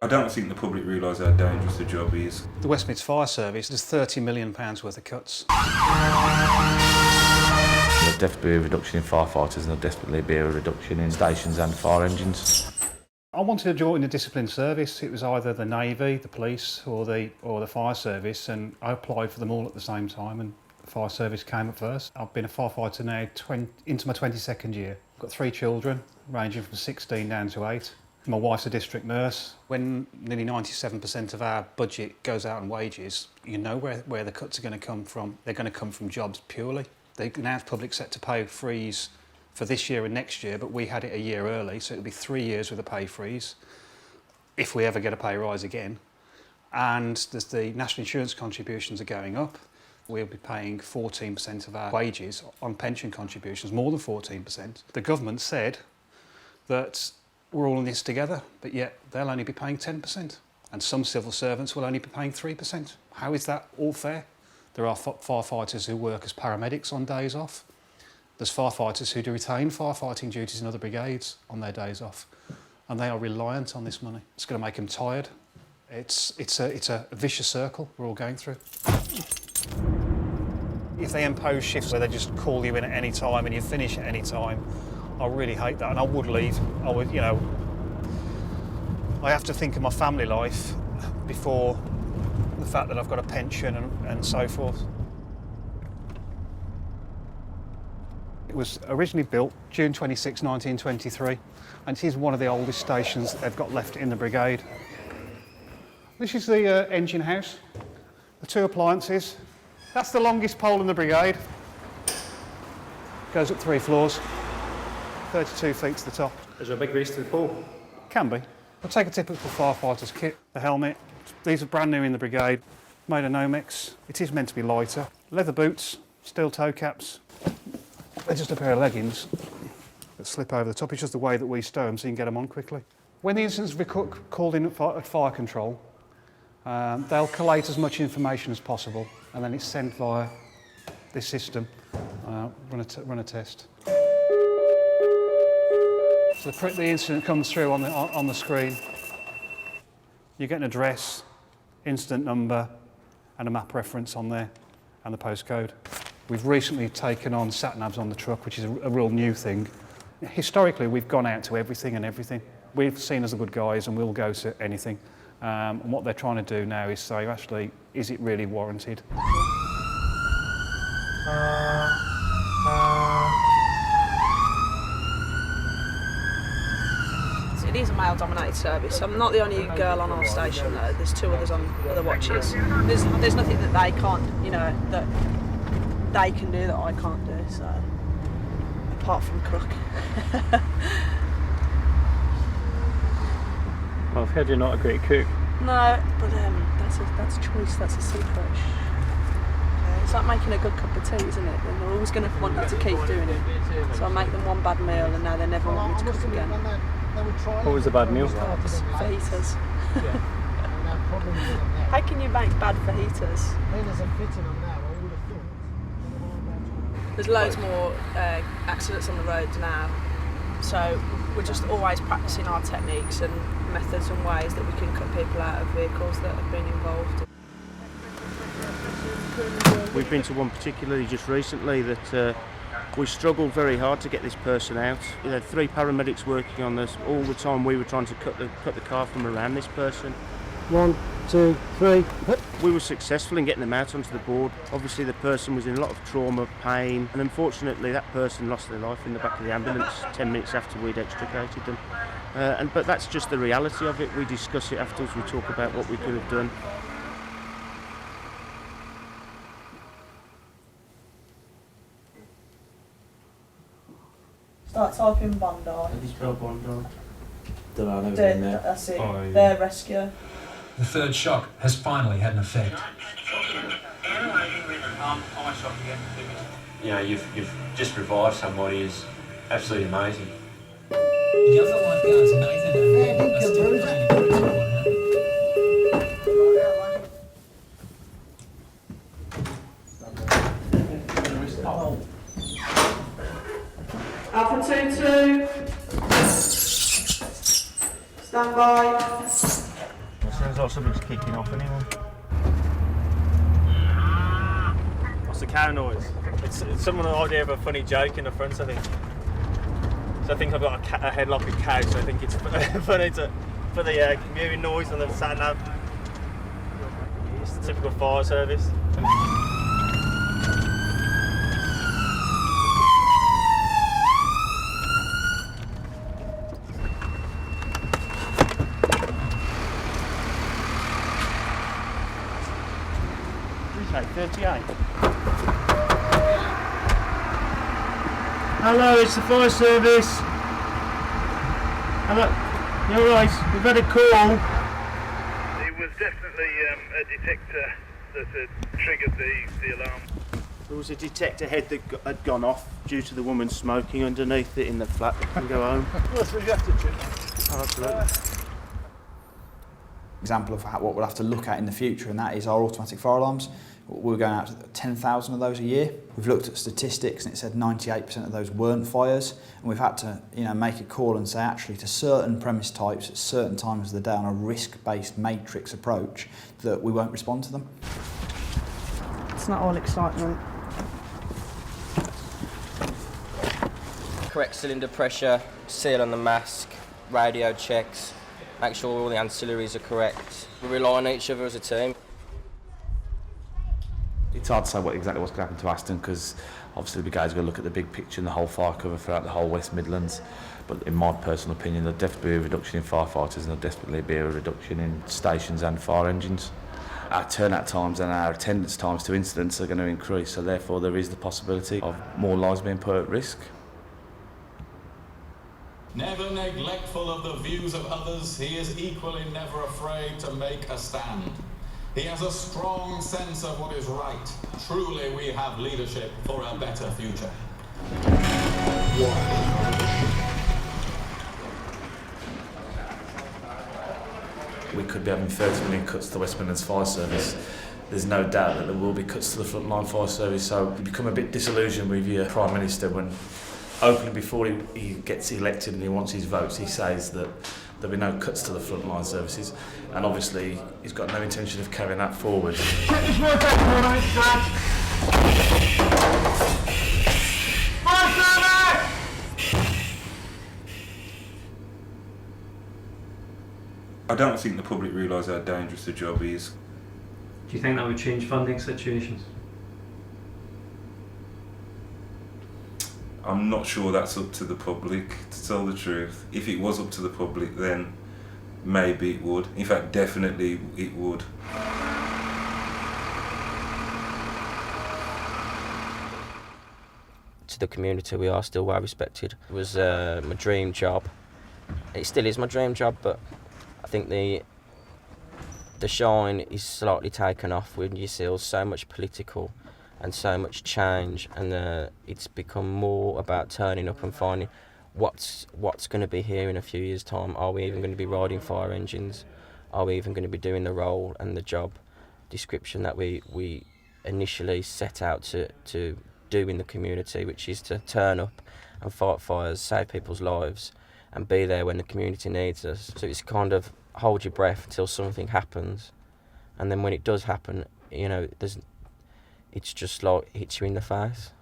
I don't think the public realise how dangerous the job is. The West Mids Fire Service does £30 million worth of cuts. There'll definitely be a reduction in firefighters and there'll definitely be a reduction in stations and fire engines. I wanted to join the disciplined service. It was either the Navy, the police or the fire service, and I applied for them all at the same time and the fire service came up first. I've been a firefighter now into my 22nd year. I've got 3 children ranging from 16 down to 8. My wife's a district nurse. When nearly 97% of our budget goes out on wages, you know where the cuts are going to come from. They're going to come from jobs purely. They announced public sector pay freeze for this year and next year, but we had it a year early, so it'll be 3 years with a pay freeze, if we ever get a pay rise again. And the national insurance contributions are going up. We'll be paying 14% of our wages on pension contributions, more than 14%. The government said that we're all in this together, but yet they'll only be paying 10%. And some civil servants will only be paying 3%. How is that all fair? There are firefighters who work as paramedics on days off. There's firefighters who do retain firefighting duties in other brigades on their days off. And they are reliant on this money. It's going to make them tired. It's a vicious circle we're all going through. If they impose shifts where they just call you in at any time and you finish at any time, I really hate that, and I would leave. I would, you know, I have to think of my family life before the fact that I've got a pension and so forth. It was originally built June 26, 1923, and it is one of the oldest stations that they've got left in the brigade. This is the engine house, the 2 appliances. That's the longest pole in the brigade. Goes up 3 floors. 32 feet to the top. Is there a big race to the pole? Can be. I'll take a typical firefighter's kit. The helmet. These are brand new in the brigade. Made of Nomex. It is meant to be lighter. Leather boots, steel toe caps. They're just a pair of leggings that slip over the top. It's just the way that we stow them so you can get them on quickly. When the incident's called in at fire control, they'll collate as much information as possible and then it's sent via this system. Run a test. So the incident comes through on the screen. You get an address, incident number, and a map reference on there, and the postcode. We've recently taken on sat-navs on the truck, which is a real new thing. Historically, we've gone out to everything and everything. We've seen as the good guys, and we'll go to anything. And what they're trying to do now is say, actually, is it really warranted? It is a male-dominated service. I'm not the only girl on our station though. There's 2 others on other watches. There's nothing that they can't, you know, that they can do that I can't do. So, apart from cook. Well, I've heard you're not a great cook. No, but that's a choice. That's a secret. It's like making a good cup of tea, isn't it? And they're always going to want you to keep doing it. So I make them one bad meal, and now they never want me to cook again. What was the bad meal? Fajitas. How can you make bad fajitas? There's loads more accidents on the roads now, so we're just always practicing our techniques and methods and ways that we can cut people out of vehicles that have been involved. We've been to one particularly just recently that we struggled very hard to get this person out. We had 3 paramedics working on this all the time. We were trying to cut the car from around this person. 1, 2, 3. We were successful in getting them out onto the board. Obviously the person was in a lot of trauma, pain, and unfortunately that person lost their life in the back of the ambulance 10 minutes after we'd extricated them. But that's just the reality of it. We discuss it afterwards, we talk about what we could have done. Start typing Bondi. How do you spell Bondi? Don't know, I've never been there. That's it. Oh, yeah. Their rescue. The 3rd shock has finally had an effect. You know, you've just revived somebody is absolutely amazing. The other lifeguards, Nathan, are still trying to prove what happened. Alpha 2-2. Stand by. Sounds like something's kicking off anyway. What's the cow noise? It's someone an idea of a funny joke in the front, I think. So I think I've got a head like a cow, so I think it's funny to put the mewing noise on the sat nav. It's the typical fire service. Say 38. Hello, it's the fire service. Hello, you alright? We've had a call. It was definitely a detector that had triggered the alarm. There was a detector head that had gone off due to the woman smoking underneath it in the flat. Can go home. Well, so you have to check. Oh, absolutely. Example of what we'll have to look at in the future, and that is our automatic fire alarms. We're going out to 10,000 of those a year. We've looked at statistics and it said 98% of those weren't fires, and we've had to make a call and say actually to certain premise types at certain times of the day on a risk-based matrix approach that we won't respond to them. It's not all excitement. Correct cylinder pressure, seal on the mask, radio checks, make sure all the ancillaries are correct. We rely on each other as a team. It's hard to say exactly what's going to happen to Aston because obviously the brigade's going to look at the big picture and the whole fire cover throughout the whole West Midlands. But in my personal opinion, there'll definitely be a reduction in firefighters and there'll definitely be a reduction in stations and fire engines. Our turnout times and our attendance times to incidents are going to increase, so therefore there is the possibility of more lives being put at risk. Never neglectful of the views of others, he is equally never afraid to make a stand. He has a strong sense of what is right. Truly, we have leadership for a better future. We could be having 30 million cuts to the West Midlands Fire Service. There's no doubt that there will be cuts to the frontline fire service, so you become a bit disillusioned with your Prime Minister when openly before he gets elected and he wants his votes, he says that there'll be no cuts to the frontline services, and obviously he's got no intention of carrying that forward. I don't think the public realise how dangerous the job is. Do you think that would change funding situations? I'm not sure that's up to the public, to tell the truth. If it was up to the public, then maybe it would. In fact, definitely it would. To the community, we are still well respected. It was my dream job. It still is my dream job, but I think the shine is slightly taken off when you see so much political and so much change, and it's become more about turning up and finding what's going to be here in a few years' time. Are we even going to be riding fire engines? Are we even going to be doing the role and the job description that we initially set out to do in the community, which is to turn up and fight fires, save people's lives, and be there when the community needs us. So it's kind of hold your breath until something happens, and then when it does happen, it's just like hits you in the face.